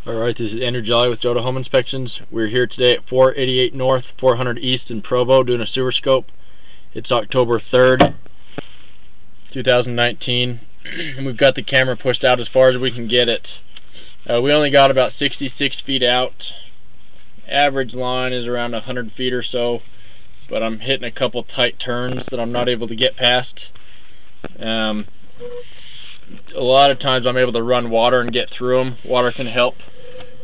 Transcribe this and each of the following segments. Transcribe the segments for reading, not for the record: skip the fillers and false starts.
Alright, this is Andrew Jolly with Jota Home Inspections. We're here today at 488 North, 400 East in Provo doing a sewer scope. It's October 3rd, 2019, and we've got the camera pushed out as far as we can get it. We only got about 66 feet out. Average line is around 100 feet or so, but I'm hitting a couple tight turns that I'm not able to get past. A lot of times I'm able to run water and get through them. Water can help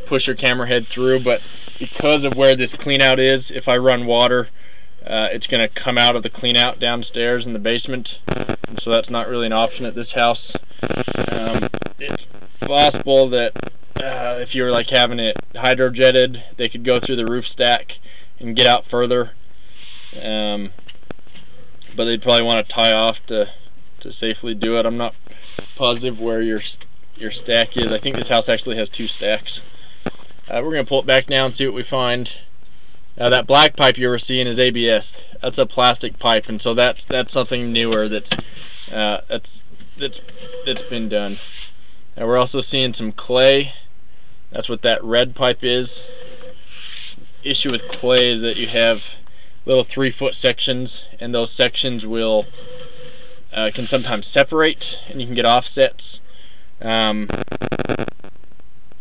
push your camera head through, but because of where this cleanout is, if I run water, it's going to come out of the cleanout downstairs in the basement, and so that's not really an option at this house. It's possible that if you were like having it hydrojetted, they could go through the roof stack and get out further, but they'd probably want to tie off to safely do it. I'm not positive where your stack is. I think this house actually has two stacks. We're going to pull it back down and see what we find. That black pipe you were seeing is ABS. That's a plastic pipe, and so that's something newer that's been done. We're also seeing some clay. That's what that red pipe is. Issue with clay is that you have little 3-foot sections, and those sections will can sometimes separate, and you can get offsets.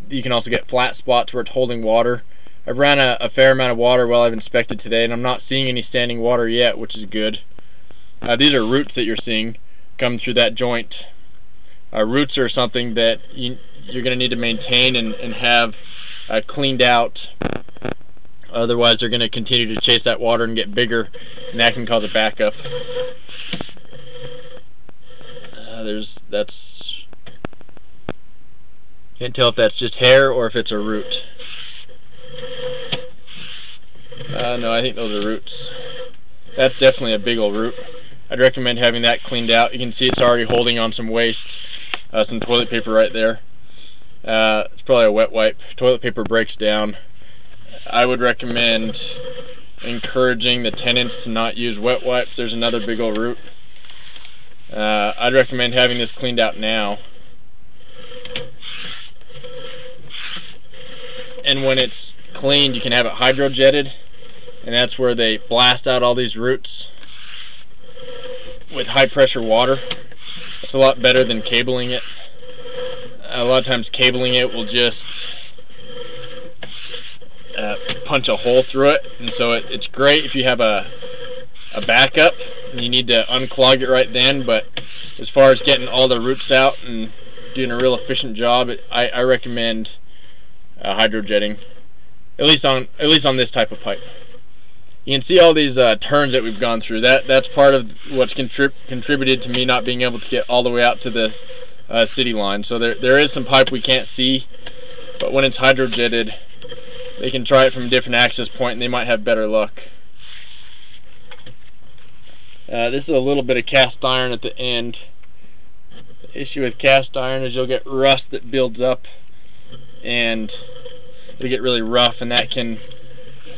You can also get flat spots where it's holding water. I've ran a fair amount of water while I've inspected today, and I'm not seeing any standing water yet, which is good. These are roots that you're seeing come through that joint. Roots are something that you're going to need to maintain and have cleaned out. Otherwise, they're going to continue to chase that water and get bigger, and that can cause a backup. Can't tell if that's just hair or if it's a root. No, I think those are roots. That's definitely a big old root. I'd recommend having that cleaned out. You can see it's already holding on some waste, some toilet paper right there. It's probably a wet wipe. Toilet paper breaks down. I would recommend encouraging the tenants to not use wet wipes. There's another big old root. I'd recommend having this cleaned out now. And when it's cleaned, you can have it hydrojetted, and that's where they blast out all these roots with high pressure water. It's a lot better than cabling it. A lot of times cabling it will just punch a hole through it, and so it's great if you have a backup and you need to unclog it right then, but as far as getting all the roots out and doing a real efficient job, I recommend hydrojetting, at least on this type of pipe. You can see all these turns that we've gone through. That's part of what's contributed to me not being able to get all the way out to the city line. So there is some pipe we can't see, but when it's hydrojetted, they can try it from a different access point and they might have better luck. This is a little bit of cast iron at the end. The issue with cast iron is you'll get rust that builds up, and it'll get really rough, and that can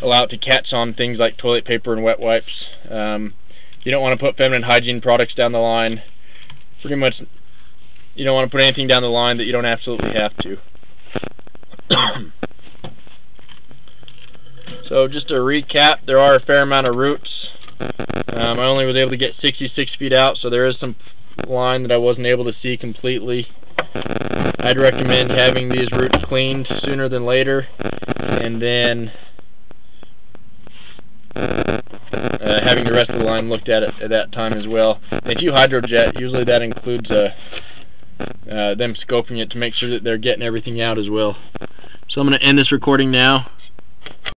allow it to catch on things like toilet paper and wet wipes. You don't want to put feminine hygiene products down the line. Pretty much, you don't want to put anything down the line that you don't absolutely have to. So just to recap, there are a fair amount of roots. I only was able to get 66 feet out, so there is some line that I wasn't able to see completely. I'd recommend having these roots cleaned sooner than later, and then having the rest of the line looked at that time as well. If you hydrojet, usually that includes them scoping it to make sure that they're getting everything out as well. So I'm going to end this recording now.